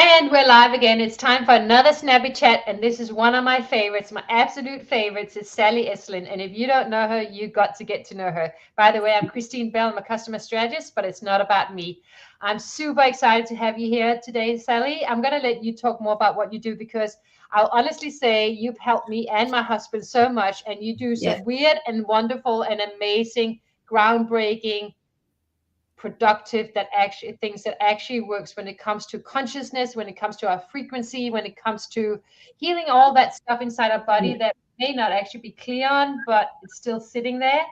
And we're live again. It's time for another Snappy Chat, and this is one of my favorites. My absolute favorites is Sally Estlin, and if you don't know her, you got to get to know her. By the way, I'm Christine Bell. I'm a customer strategist, but it's not about me. I'm super excited to have you here today, Sally. I'm going to let you talk more about what you do because I'll honestly say you've helped me and my husband so much, and you do some weird and wonderful and amazing, groundbreaking, productive that actually things that actually works when it comes to consciousness, when it comes to our frequency, when it comes to healing all that stuff inside our body that may not actually be clear on, but it's still sitting there.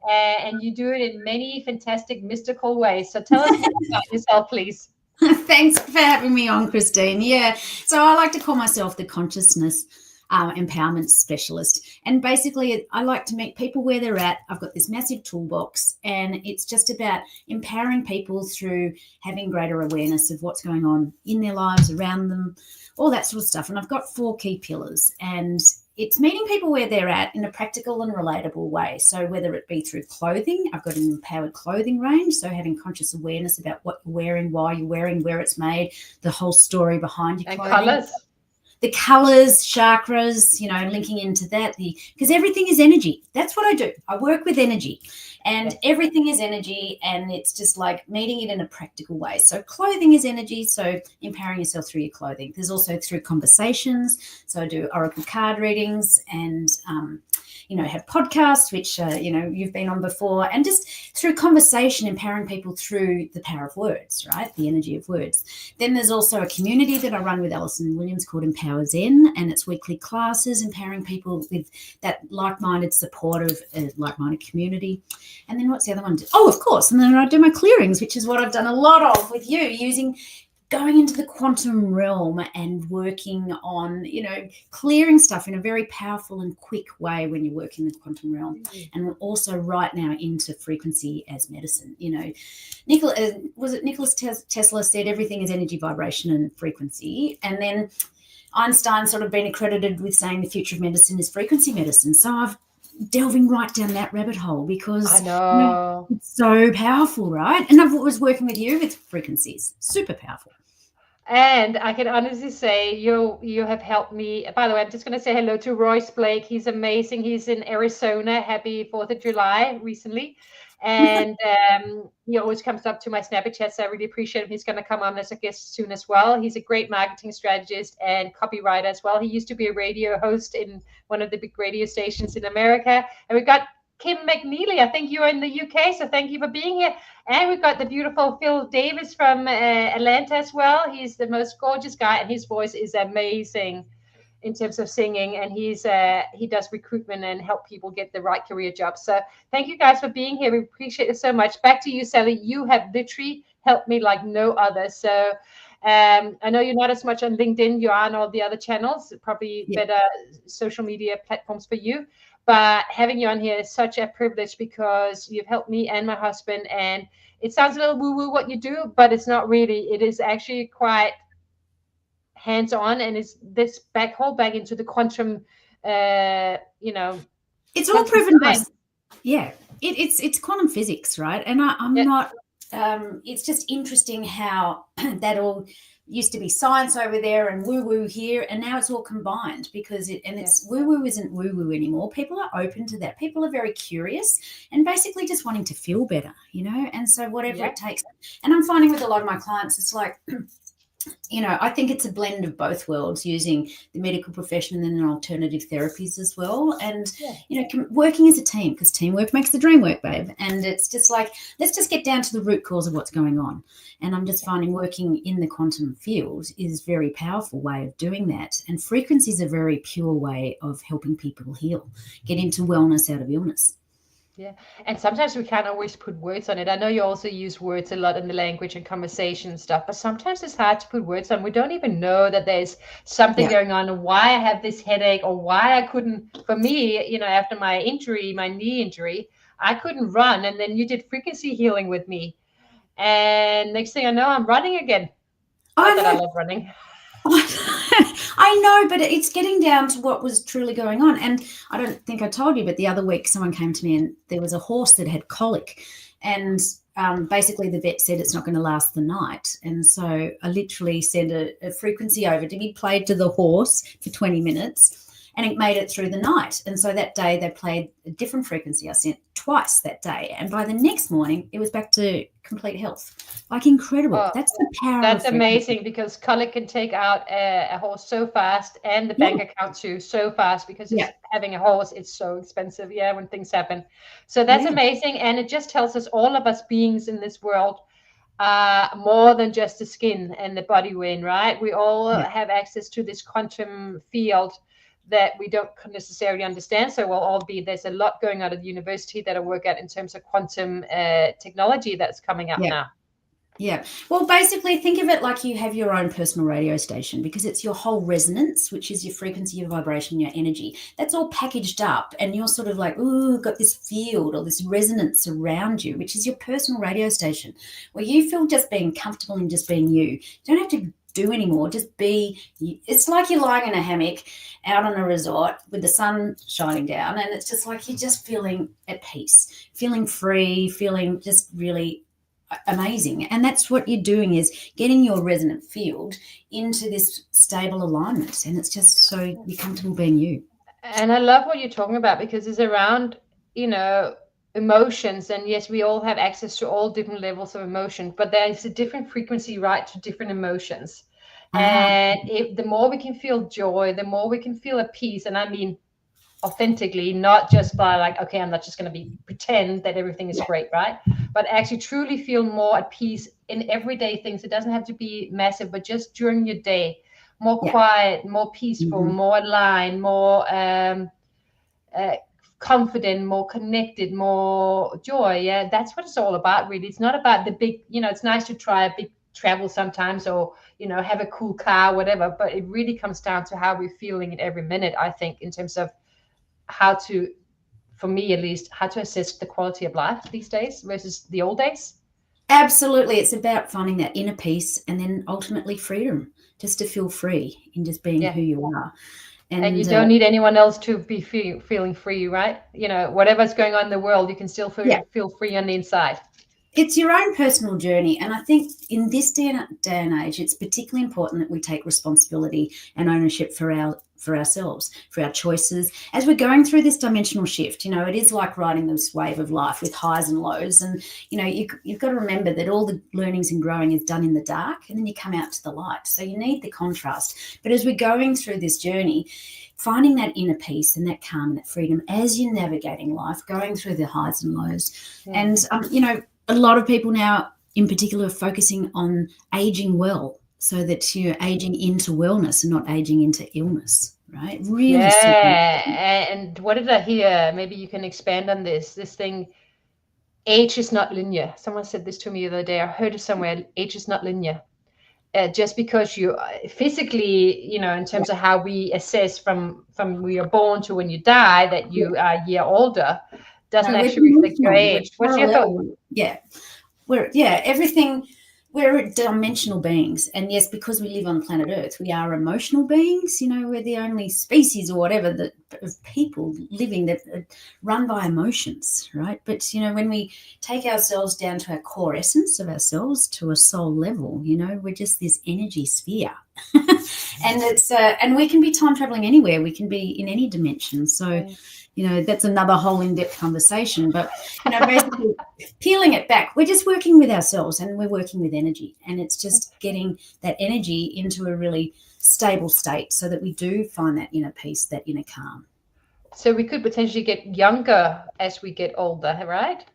And you do it in many fantastic mystical ways. So tell us more about yourself, please. Thanks for having me on, Christine. Yeah, so I like to call myself the consciousness empowerment specialist. And basically, I like to meet people where they're at. I've got this massive toolbox, and it's just about empowering people through having greater awareness of what's going on in their lives, around them, all that sort of stuff. And I've got 4 key pillars, and it's meeting people where they're at in a practical and relatable way. So whether it be through clothing, I've got an empowered clothing range. So having conscious awareness about what you're wearing, why you're wearing, where it's made, the whole story behind your clothing. And colours. The colors, chakras, linking into that, because everything is energy. That's what I do. I work with energy, and everything is energy, and it's just like meeting it in a practical way. So clothing is energy, so empowering yourself through your clothing. There's also through conversations. So I do oracle card readings and, have podcasts, which, you've been on before, and just through conversation, empowering people through the power of words, right? The energy of words. Then there's also a community that I run with Alison Williams called Empower Zen, and it's weekly classes, empowering people with that like-minded, supportive, like-minded community. And then what's the other one? Oh, of course. And then I do my clearings, which is what I've done a lot of with you, going into the quantum realm and working on, clearing stuff in a very powerful and quick way when you work in the quantum realm. And also right now into frequency as medicine. Nicholas Tesla said everything is energy, vibration, and frequency. And then Einstein sort of been accredited with saying the future of medicine is frequency medicine. So I've delving right down that rabbit hole because I know it's so powerful, right? And I was working with you with frequencies, super powerful. And I can honestly say you have helped me. By the way, I'm just going to say hello to Royce Blake. He's amazing. He's in Arizona. Happy 4th of July recently. And he always comes up to my Snappy Chats. So I really appreciate him. He's going to come on as a guest soon as well. He's a great marketing strategist and copywriter as well. He used to be a radio host in one of the big radio stations in America. And we've got Kim McNeely. I think you're in the UK, so thank you for being here. And we've got the beautiful Phil Davis from Atlanta as well. He's the most gorgeous guy, and his voice is amazing in terms of singing. And he does recruitment and help people get the right career jobs. So thank you guys for being here. We appreciate it so much. Back to you, Sally. You have literally helped me like no other. So I know you're not as much on LinkedIn. You are on all the other channels, probably better social media platforms for you. But having you on here is such a privilege because you've helped me and my husband. And it sounds a little woo-woo what you do, but it's not really. It is actually quite hands-on, and it's this whole back into the quantum, It's all proven by, it's quantum physics, right? And I'm not, it's just interesting how that all used to be science over there and woo-woo here, and now it's all combined because it's woo-woo isn't woo-woo anymore. People are open to that. People are very curious and basically just wanting to feel better, and so whatever it takes. And I'm finding with a lot of my clients, it's like, I think it's a blend of both worlds, using the medical profession and then alternative therapies as well. And, working as a team, because teamwork makes the dream work, babe. And it's just like, let's just get down to the root cause of what's going on. And I'm just finding working in the quantum field is a very powerful way of doing that. And frequency is a very pure way of helping people heal, get into wellness out of illness. Yeah. And sometimes we can't always put words on it. I know you also use words a lot in the language and conversation and stuff, but sometimes it's hard to put words on. We don't even know that there's something going on, and why I have this headache, or why I couldn't, for me, after my injury, my knee injury, I couldn't run. And then you did frequency healing with me. And next thing I know, I'm running again. I love running. I know, but it's getting down to what was truly going on. And I don't think I told you, but the other week someone came to me and there was a horse that had colic, and basically the vet said it's not going to last the night. And so I literally sent a frequency over to be played to the horse for 20 minutes, and it made it through the night. And so that day they played a different frequency. I sent twice that day. And by the next morning, it was back to complete health. Like, incredible. Oh, that's the power that's of amazing, because colic can take out a horse so fast, and the bank account too, so fast, because having a horse, it's so expensive, when things happen. So that's amazing. And it just tells us all of us beings in this world are more than just the skin and the body we're in, right? We all have access to this quantum field that we don't necessarily understand so well, albeit there's a lot going on at the university that I work at in terms of quantum technology that's coming up now. Yeah. Well, basically, think of it like you have your own personal radio station, because it's your whole resonance, which is your frequency, your vibration, your energy. That's all packaged up, and you're sort of like, ooh, got this field or this resonance around you, which is your personal radio station, where you feel just being comfortable and just being you. You don't have to do anymore. Just be. It's like you're lying in a hammock out on a resort with the sun shining down, and it's just like you're just feeling at peace, feeling free, feeling just really amazing. And that's what you're doing, is getting your resonant field into this stable alignment, and it's just so you're comfortable being you. And I love what you're talking about, because it's around emotions, and yes, we all have access to all different levels of emotion, but there's a different frequency, right, to different emotions. And the more we can feel joy, the more we can feel at peace. And I mean authentically, not just by like, okay, I'm not just going to pretend that everything is great, right? But actually truly feel more at peace in everyday things. It doesn't have to be massive, but just during your day, more quiet, more peaceful, more aligned, more confident, more connected, more joy. That's what it's all about, really. It's not about the big, it's nice to try a big travel sometimes, or have a cool car, whatever, but it really comes down to how we're feeling in every minute, I think, in terms of how to, for me at least, how to assess the quality of life these days versus the old days. Absolutely. It's about finding that inner peace, and then ultimately freedom, just to feel free in just being who you are. And you don't need anyone else to be feeling free, right? Whatever's going on in the world, you can still feel free on the inside. It's your own personal journey. And I think in this day and age, it's particularly important that we take responsibility and ownership for ourselves, for our choices. As we're going through this dimensional shift, it is like riding this wave of life with highs and lows. And, you've got to remember that all the learnings and growing is done in the dark, and then you come out to the light. So you need the contrast. But as we're going through this journey, finding that inner peace and that calm and that freedom as you're navigating life, going through the highs and lows. And, a lot of people now in particular are focusing on aging well, so that you're aging into wellness and not aging into illness, right? Really simple. And what did I hear? Maybe you can expand on this thing. Age is not linear. Someone said this to me the other day. I heard it somewhere. Age is not linear. Just because you physically, in terms of how we assess from when you're born to when you die, that you are a year older, doesn't actually reflect your age. What's your thought? We're dimensional beings. And yes, because we live on planet Earth, we are emotional beings. We're the only species or whatever of people living that are run by emotions, right? But, when we take ourselves down to our core essence of ourselves, to a soul level, we're just this energy sphere. And it's and we can be time traveling anywhere. We can be in any dimension. So, that's another whole in-depth conversation. But, basically peeling it back, we're just working with ourselves, and we're working with energy. And it's just getting that energy into a really stable state, so that we do find that inner peace, that inner calm. So we could potentially get younger as we get older, right?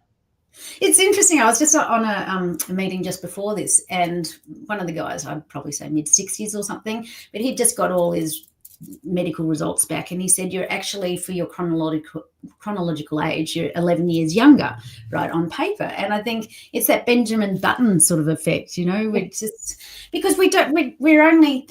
It's interesting. I was just on a meeting just before this, and one of the guys, I'd probably say mid-60s or something, but he'd just got all his medical results back, and he said, you're actually, for your chronological age, you're 11 years younger, right, on paper. And I think it's that Benjamin Button sort of effect, we're just, because we're only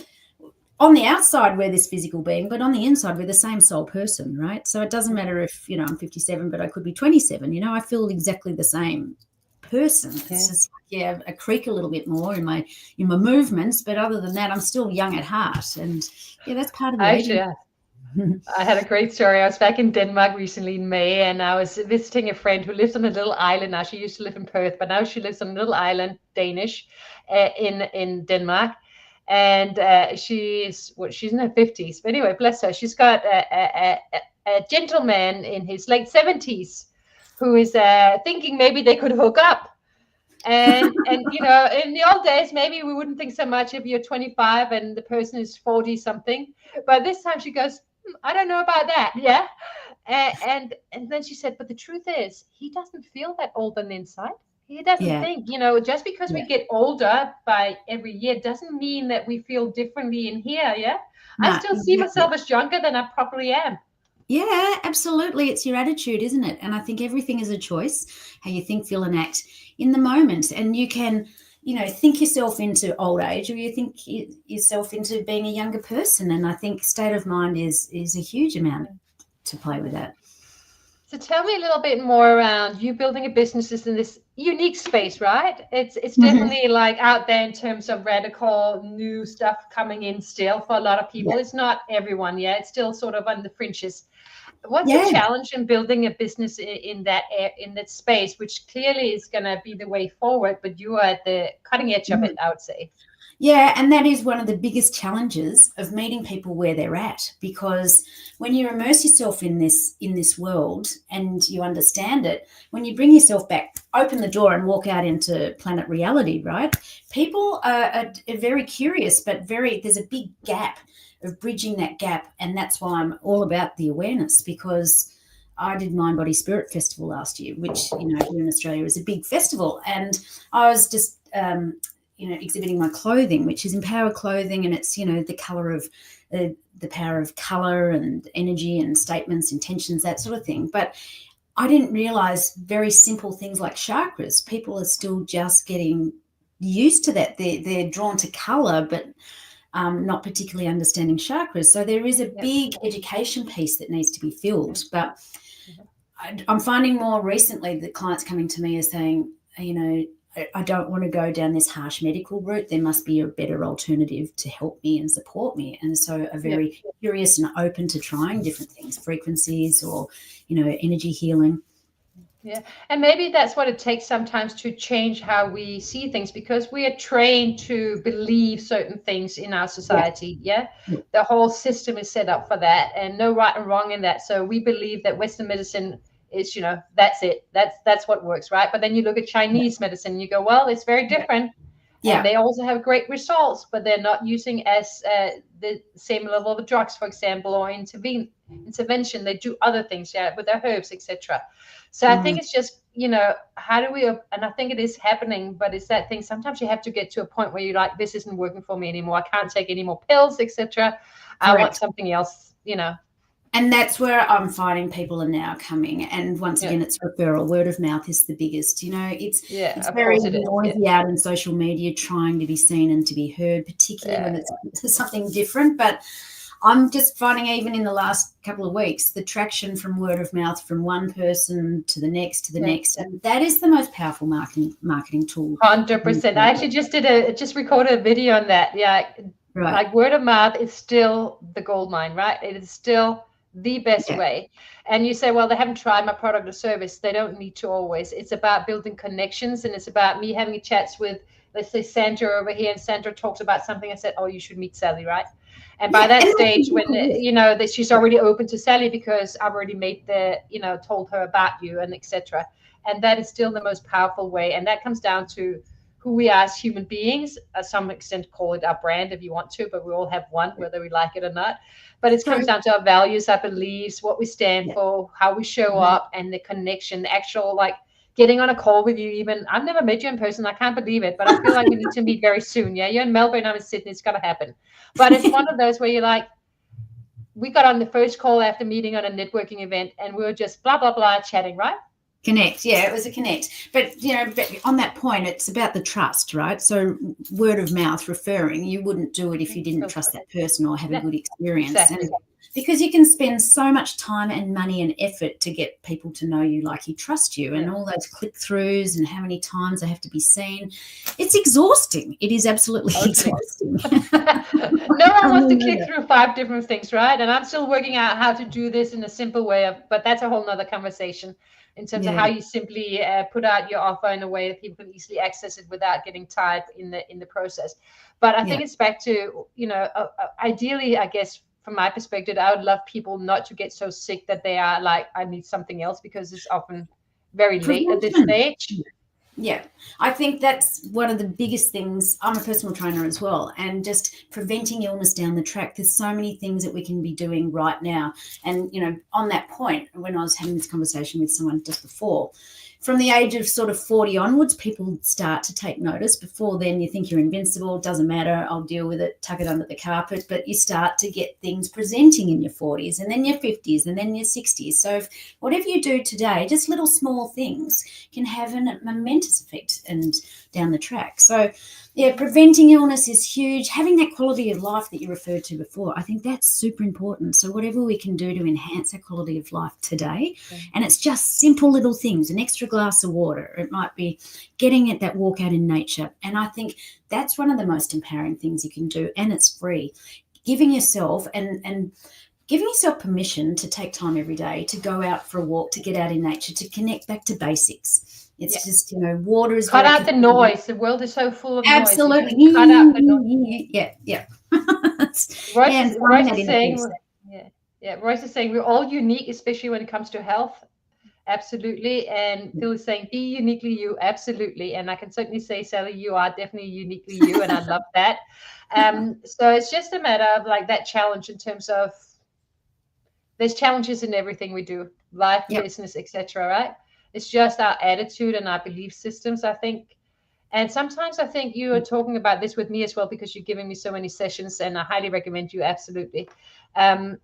on the outside, we're this physical being, but on the inside, we're the same soul person, right? So it doesn't matter if, I'm 57, but I could be 27, I feel exactly the same person. It's just I creak a little bit more in my movements, but other than that, I'm still young at heart. And that's part of the I had a great story. I was back in Denmark recently in May, and I was visiting a friend who lives on a little island now. She used to live in Perth, but now she lives on a little island, Danish, in Denmark. And she's in her 50s. But anyway, bless her. She's got a gentleman in his late 70s who is thinking maybe they could hook up. And you know, in the old days, maybe we wouldn't think so much if you're 25 and the person is 40 something. But this time she goes, I don't know about that. Yeah. And then she said, but the truth is, he doesn't feel that old on the inside. He doesn't think, you know, just because we get older by every year doesn't mean that we feel differently in here. Yeah. No, I still see myself as younger than I probably am. Yeah, absolutely. It's your attitude, isn't it? And I think everything is a choice, how you think, feel, and act in the moment. And you can, you know, think yourself into old age, or you think yourself into being a younger person. And I think state of mind is a huge amount to play with that. So tell me a little bit more around you building a business in this unique space, right? It's definitely like out there in terms of radical new stuff coming in still for a lot of people. It's not everyone yet. It's still sort of on the fringes. What's the challenge in building a business in that space, which clearly is going to be the way forward, but you are at the cutting edge of it, I would say. Yeah, and that is one of the biggest challenges of meeting people where they're at, because when you immerse yourself in this world and you understand it, when you bring yourself back, open the door and walk out into planet reality, right? People are very curious, but there's a big gap of bridging that gap, and that's why I'm all about the awareness, because I did Mind Body Spirit Festival last year, which, you know, here in Australia is a big festival, and I was just you know, exhibiting my clothing, which is Empower clothing, and it's, you know, the color of the power of color and energy and statements, intentions, that sort of thing. But I didn't realize very simple things like chakras. People are still just getting used to that. They're drawn to color, but not particularly understanding chakras. So there is a big education piece that needs to be filled. But I'm finding more recently that clients coming to me are saying, you know, I don't want to go down this harsh medical route. There must be a better alternative to help me and support me. And so are very curious and open to trying different things, frequencies or, you know, energy healing. Yeah. And maybe that's what it takes sometimes to change how we see things, because we are trained to believe certain things in our society. Yeah. The whole system is set up for that, and no right and wrong in that. So we believe that Western medicine is, you know, that's it. That's what works, right? But then you look at Chinese medicine and you go, well, it's very different. Yeah. And they also have great results, but they're not using as the same level of drugs, for example, or intervention. They do other things, with their herbs, etc. So I think it's just, you know, how do we, and I think it is happening, but it's that thing. Sometimes you have to get to a point where you're like, this isn't working for me anymore. I can't take any more pills, etc. I want something else, you know. And that's where I'm finding people are now coming. And once again, it's referral. Word of mouth is the biggest. You know, it's very noisy out in social media, trying to be seen and to be heard, particularly when it's something different. But I'm just finding, even in the last couple of weeks, the traction from word of mouth from one person to the next, and that is the most powerful marketing tool. 100%. I actually just recorded a video on that. Yeah, like word of mouth is still the gold mine, right? It is still the best way. And you say, well, they haven't tried my product or service. They don't need to always. It's about building connections, and it's about me having chats with, let's say, Sandra over here, and Sandra talks about something. I said, oh, you should meet Sally, right? And by that stage, when, you know, that she's already open to Sally, because I've already made told her about you and etc. And that is still the most powerful way. And that comes down to who we are as human beings. At some extent, call it our brand if you want to, but we all have one, whether we like it or not. But it comes down to our values, our beliefs, what we stand for, how we show up, and the connection, the actual, like, getting on a call with you. Even I've never met you in person. I can't believe it, but I feel like we need to meet very soon. Yeah, you're in Melbourne, I'm in Sydney. It's got to happen. But it's one of those where you're like, we got on the first call after meeting on a networking event, and we were just blah, blah, blah, chatting, right? Connect. Yeah, it was a connect. But, you know, on that point, it's about the trust, right? So word of mouth, referring, you wouldn't do it if you didn't trust that person or have a good experience. Exactly. And because you can spend so much time and money and effort to get people to know you, like you, trust you, and all those click-throughs and how many times I have to be seen. It's exhausting. It is absolutely exhausting. No one have to click through 5 different things, right? And I'm still working out how to do this in a simple way, but that's a whole nother conversation in terms of how you simply put out your offer in a way that people can easily access it without getting tired in the process. But I think it's back to, ideally, I guess, from my perspective, I would love people not to get so sick that they are like, I need something else, because it's often very late at this stage. Yeah, I think that's one of the biggest things. I'm a personal trainer as well, and just preventing illness down the track. There's so many things that we can be doing right now. And, on that point, when I was having this conversation with someone just before, from the age of sort of 40 onwards, people start to take notice. Before then, you think you're invincible. It doesn't matter. I'll deal with it, tuck it under the carpet. But you start to get things presenting in your 40s and then your 50s and then your 60s. So whatever you do today, just little small things can have a momentous effect and down the track. So, preventing illness is huge. Having that quality of life that you referred to before, I think that's super important. So whatever we can do to enhance our quality of life today, and it's just simple little things, an extra glass of water. It might be getting at that walk out in nature. And I think that's one of the most empowering things you can do, and it's free. Giving yourself and giving yourself permission to take time every day to go out for a walk, to get out in nature, to connect back to basics. It's just, water is... Cut out the noise. The world is so full of noise. Absolutely. Cut out the noise. Yeah. Royce is saying we're all unique, especially when it comes to health. Absolutely. And Phil is saying, be uniquely you. Absolutely. And I can certainly say, Sally, you are definitely uniquely you. And I love that. So it's just a matter of like that challenge in terms of there's challenges in everything we do, life, business, etc. Right? It's just our attitude and our belief systems, I think. And sometimes I think you are talking about this with me as well, because you're giving me so many sessions, and I highly recommend you. Absolutely.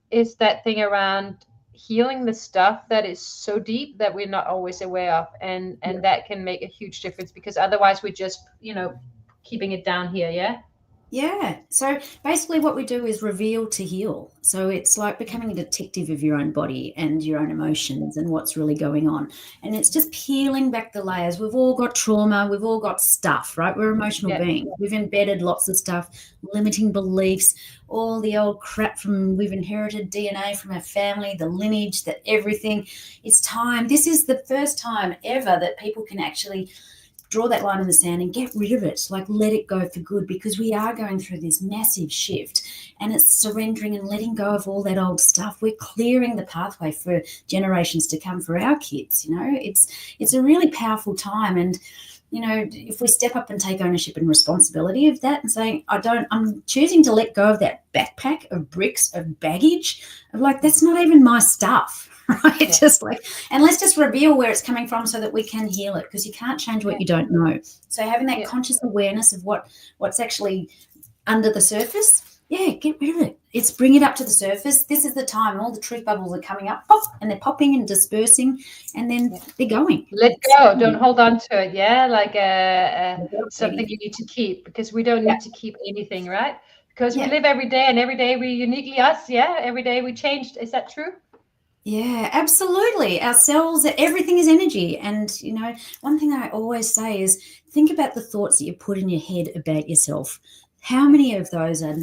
Is that thing around healing the stuff that is so deep that we're not always aware of. And that can make a huge difference, because otherwise we're just, keeping it down here. Yeah. Yeah. So basically what we do is reveal to heal. So it's like becoming a detective of your own body and your own emotions and what's really going on. And it's just peeling back the layers. We've all got trauma. We've all got stuff, right? We're emotional beings. We've embedded lots of stuff, limiting beliefs, all the old crap we've inherited DNA from our family, the lineage, that everything. It's time. This is the first time ever that people can actually draw that line in the sand and get rid of it, like let it go for good, because we are going through this massive shift, and it's surrendering and letting go of all that old stuff. We're clearing the pathway for generations to come, for our kids. It's a really powerful time. And if we step up and take ownership and responsibility of that and saying, I'm choosing to let go of that backpack of bricks of baggage, of like, that's not even my stuff. Right? Yeah. Just like, and let's just reveal where it's coming from so that we can heal it, because you can't change what you don't know. So having that conscious awareness of what's actually under the surface, get rid of it. Bring it up to the surface. This is the time. All the truth bubbles are coming up, pop, and they're popping and dispersing, and then they're going. Let go. Don't hold on to it. Yeah, like something you need to keep, because we don't need to keep anything, right? Because we live every day, and every day we're uniquely us. Yeah, every day we changed. Is that true? Yeah, absolutely. Our cells, everything is energy. And, one thing I always say is think about the thoughts that you put in your head about yourself. How many of those are,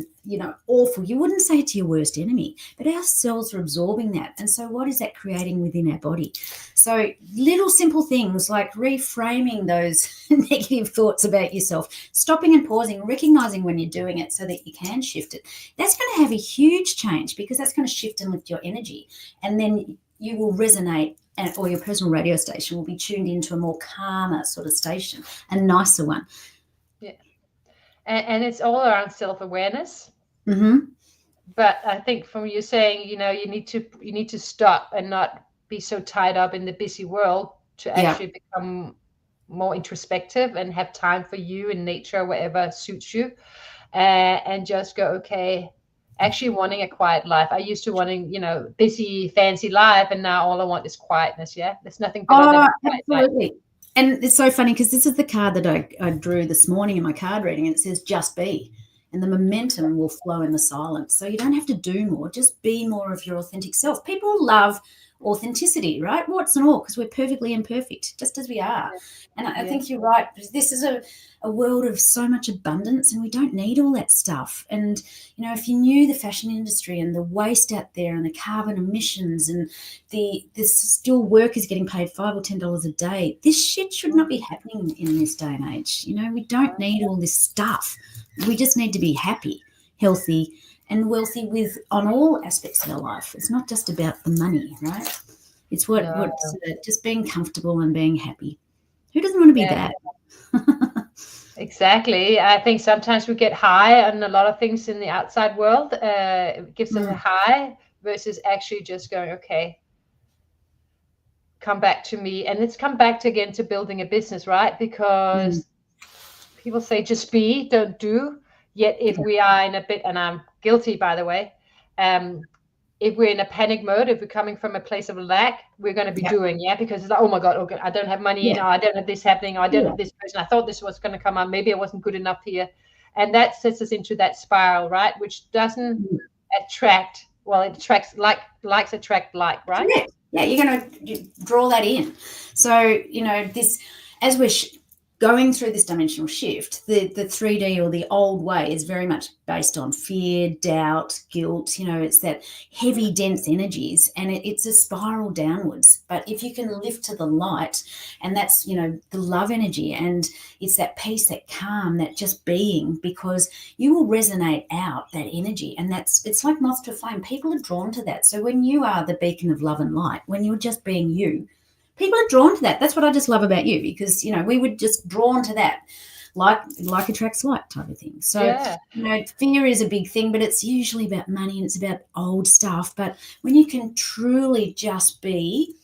awful? You wouldn't say it to your worst enemy, but our cells are absorbing that. And so what is that creating within our body? So little simple things like reframing those negative thoughts about yourself, stopping and pausing, recognizing when you're doing it so that you can shift it. That's going to have a huge change, because that's going to shift and lift your energy. And then you will resonate, or your personal radio station will be tuned into a more calmer sort of station, a nicer one. Yeah. And it's all around self-awareness. Mm-hmm. But I think from you saying, you need to stop and not be so tied up in the busy world to actually become more introspective and have time for you in nature, wherever suits you, and just go, okay, actually wanting a quiet life. I used to wanting, busy, fancy life, and now all I want is quietness. Yeah, there's nothing better than a quiet absolutely. life. And it's so funny, because this is the card that I drew this morning in my card reading, and it says just be. and the momentum will flow in the silence. So you don't have to do more, just be more of your authentic self. People love authenticity, right? Warts and all, because we're perfectly imperfect, just as we are. And I think you're right. This is a world of so much abundance, and we don't need all that stuff. And, you know, if you knew the fashion industry and the waste out there and the carbon emissions and the still workers getting paid $5 or $10 a day, this shit should not be happening in this day and age. You know, we don't need all this stuff. We just need to be happy, healthy, and wealthy on all aspects of our life. It's not just about the money, right? It's what's just being comfortable and being happy. Who doesn't want to be that? Exactly. I think sometimes we get high on a lot of things in the outside world. It gives us a high versus actually just going, okay, come back to me. And it's come back again to building a business, right? Because people say just be, don't do. Yet if we are in a bit, and I'm guilty, by the way, if we're in a panic mode, if we're coming from a place of lack, we're going to be doing, because it's like, oh my God, okay, I don't have money, I don't have this happening, or I don't have this person, I thought this was going to come on, maybe I wasn't good enough here. And that sets us into that spiral, right? Which doesn't attract, well, it attracts, likes attract like, right? Yeah, you're going to draw that in. So, you know, this, as we're going through this dimensional shift, the 3D or the old way is very much based on fear, doubt, guilt. You know, it's that heavy, dense energies, and it's a spiral downwards. But if you can lift to the light, and that's, you know, the love energy, and it's that peace, that calm, that just being, because you will resonate out that energy. And it's like moth to flame. People are drawn to that. So when you are the beacon of love and light, when you're just being you, people are drawn to that. That's what I just love about you, because, you know, we would just drawn to that, like attracts like type of thing. So, you know, fear is a big thing, but it's usually about money and it's about old stuff. But when you can truly just be,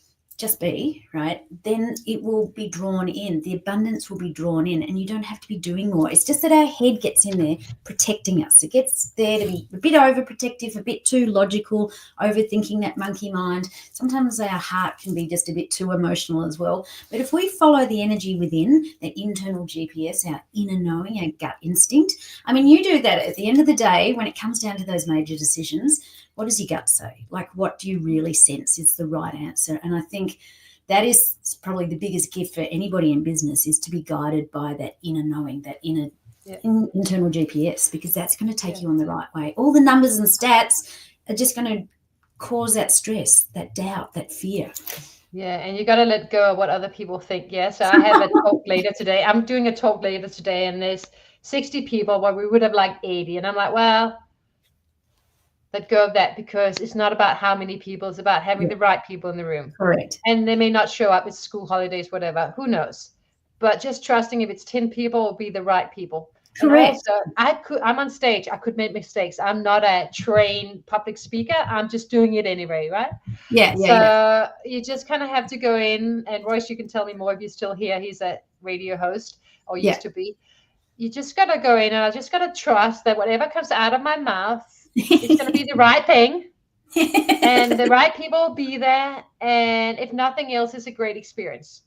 right, then it will be drawn in. The abundance will be drawn in, and you don't have to be doing more. It's just that our head gets in there protecting us. It gets there to be a bit overprotective, a bit too logical, overthinking, that monkey mind. Sometimes our heart can be just a bit too emotional as well. But if we follow the energy within, that internal GPS, our inner knowing, our gut instinct, I mean, you do that at the end of the day, when it comes down to those major decisions, what does your gut say? Like, what do you really sense is the right answer? And I think that is probably the biggest gift for anybody in business, is to be guided by that inner knowing, that inner internal GPS, because that's going to take you on the right way. All the numbers and stats are just going to cause that stress, that doubt, that fear. Yeah, and you got to let go of what other people think. Yeah, so I have a talk later today. I'm doing a talk later today, and there's 60 people where we would have like 80. And I'm like, well, let go of that, because it's not about how many people, it's about having the right people in the room. Correct. And they may not show up, it's school holidays, whatever, who knows? But just trusting if it's 10 people, will be the right people. Correct. And also, I'm on stage, I could make mistakes. I'm not a trained public speaker, I'm just doing it anyway, right? So you just kind of have to go in, and Royce, you can tell me more if you're still here. He's a radio host, or used to be. You just got to go in, and I just got to trust that whatever comes out of my mouth, it's going to be the right thing, and the right people will be there. And if nothing else, it's a great experience.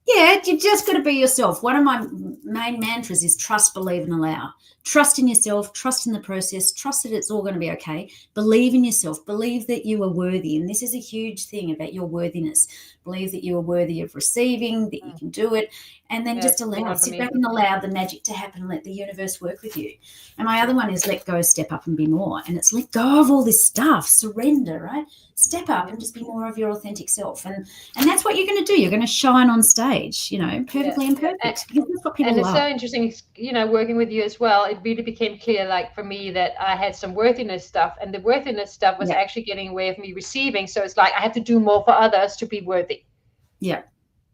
Yeah, you just got to be yourself. One of my main mantras is trust, believe, and allow. Trust in yourself, trust in the process, trust that it's all going to be okay. Believe in yourself, believe that you are worthy. And this is a huge thing about your worthiness. Believe that you are worthy of receiving, that you can do it. And then just allow, sit back and allow the magic to happen and let the universe work with you. And my other one is let go, step up, and be more. And it's let go of all this stuff, surrender, right? Step up and just be more of your authentic self. And that's what you're going to do. You're going to shine on stage, you know, perfectly imperfect. Because that's what people love. And it's so interesting, you know, working with you as well. It really became clear, like for me, that I had some worthiness stuff, and the worthiness stuff was actually getting in the way of me receiving. So it's like I have to do more for others to be worthy. Yeah.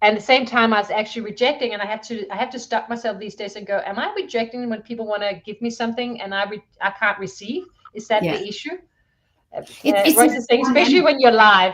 And at the same time, I was actually rejecting, and I have to stop myself these days and go, am I rejecting when people want to give me something and I can't receive? Is that the issue? It's saying, especially when you're live.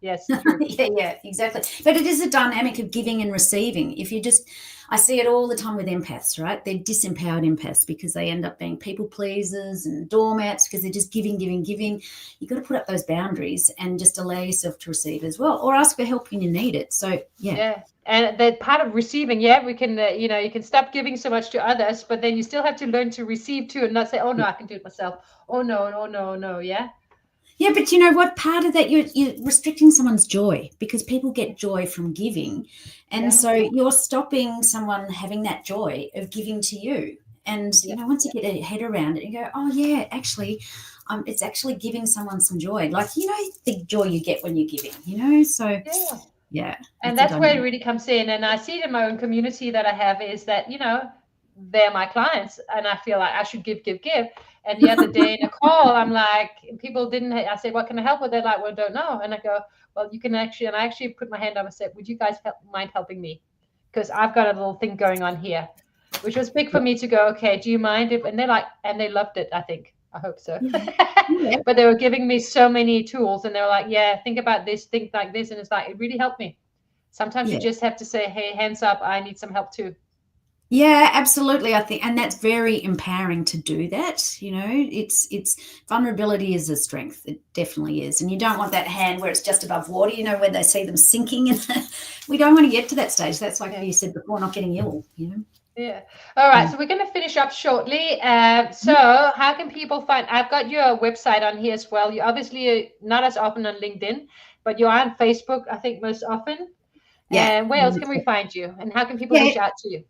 Yes. Yeah, exactly. But it is a dynamic of giving and receiving. If you just, I see it all the time with empaths, right? They're disempowered empaths because they end up being people pleasers and doormats because they're just giving. You've got to put up those boundaries and just allow yourself to receive as well, or ask for help when you need it. So, Yeah. And the part of receiving, we can, you can stop giving so much to others, but then you still have to learn to receive too and not say, oh, no, I can do it myself. Oh, no. Yeah. Yeah, but you know what? Part of that, you're restricting someone's joy because people get joy from giving. And so you're stopping someone having that joy of giving to you. And, once you get a head around it, you go, oh, yeah, actually, it's actually giving someone some joy. Like, the joy you get when you're giving, so, yeah. And that's where it really comes in. And I see it in my own community that I have is that, they're my clients and I feel like I should give. And the other day in a call, I'm like, people didn't, I said, what can I help with? They're like, well, don't know. And I go, well, you can actually, and I actually put my hand up and said, would you guys mind helping me? Because I've got a little thing going on here, which was big for me to go, okay, do you mind if, and they're like, and they loved it, I think. I hope so. But they were giving me so many tools and they were like, yeah, think about this, think like this. And it's like, it really helped me. Sometimes you just have to say, hey, hands up, I need some help too. Yeah, absolutely. I think, and that's very empowering to do that. It's vulnerability is a strength. It definitely is. And you don't want that hand where it's just above water, where they see them sinking. And we don't want to get to that stage. That's like you said before, not getting ill, Yeah. All right. So we're going to finish up shortly. So how can people find, I've got your website on here as well. You're obviously not as often on LinkedIn, but you're on Facebook, I think, most often. Yeah. And where else can we find you? And how can people reach out to you?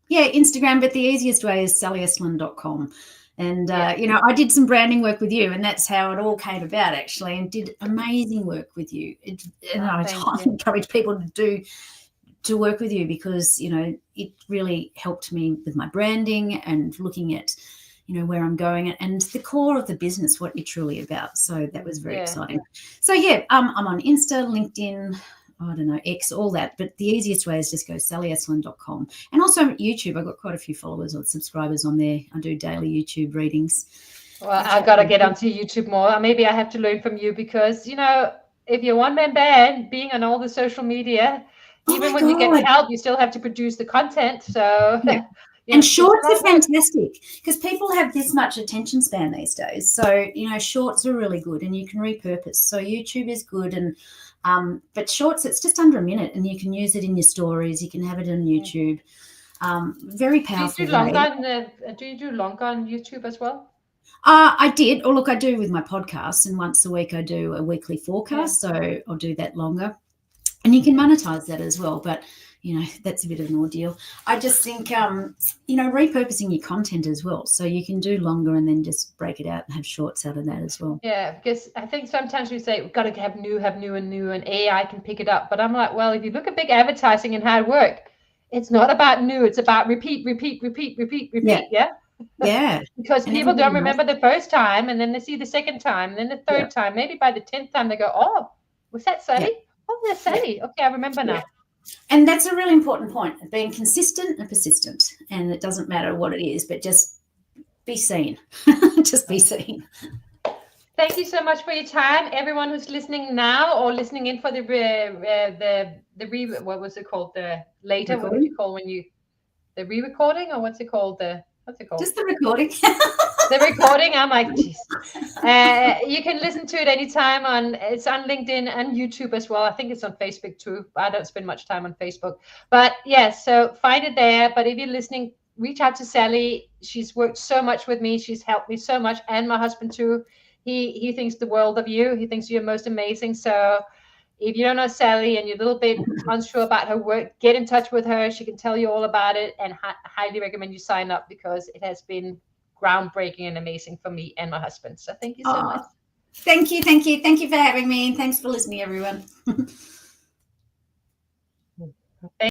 Yeah, Instagram, but the easiest way is sallyestlin.com. And, I did some branding work with you, and that's how it all came about, actually, and did amazing work with you. I highly encourage people to work with you because, it really helped me with my branding and looking at, where I'm going and the core of the business, what you're truly about. So that was very exciting. So, I'm on Insta, LinkedIn, I don't know, X, all that. But the easiest way is just go sallyestlin.com. And also YouTube, I've got quite a few followers or subscribers on there. I do daily YouTube readings. Well, I've got to get onto YouTube more. Maybe I have to learn from you because, if you're one-man band, being on all the social media, even when you get help, you still have to produce the content. So, and shorts are fantastic because people have this much attention span these days. So, shorts are really good and you can repurpose. So YouTube is good and but shorts, it's just under a minute and you can use it in your stories. You can have it on YouTube. Very powerful. Do you do longer on YouTube as well? I did. Or look, I do with my podcast, and once a week I do a weekly forecast. So I'll do that longer. And you can monetize that as well. But, that's a bit of an ordeal. I just think, repurposing your content as well. So you can do longer and then just break it out and have shorts out of that as well. Yeah, because I think sometimes we say we've got to have new, and AI can pick it up. But I'm like, well, if you look at big advertising and how it works, it's not about new. It's about repeat. Yeah. Yeah. Because people don't remember the first time and then they see the second time and then the third time. Maybe by the 10th time they go, oh, was that Sally? Yeah. Oh, that's Sally. Okay, I remember now. And that's a really important point, being consistent and persistent. And it doesn't matter what it is, but just be seen. Just be seen. Thank you so much for your time, everyone who's listening now or listening in for the what was it called? The later, recording? What would you call when you the re-recording or what's it called? Just the recording. The recording. I'm like, geez. You can listen to it anytime it's on LinkedIn and YouTube as well. I think it's on Facebook too. I don't spend much time on Facebook, but so find it there. But if you're listening, reach out to Sally. She's worked so much with me. She's helped me so much, and my husband too. He thinks the world of you. He thinks you're most amazing. So if you don't know Sally and you're a little bit unsure about her work, get in touch with her. She can tell you all about it, and highly recommend you sign up because it has been groundbreaking and amazing for me and my husband. So thank you so much. Thank you. Thank you for having me. And thanks for listening, everyone.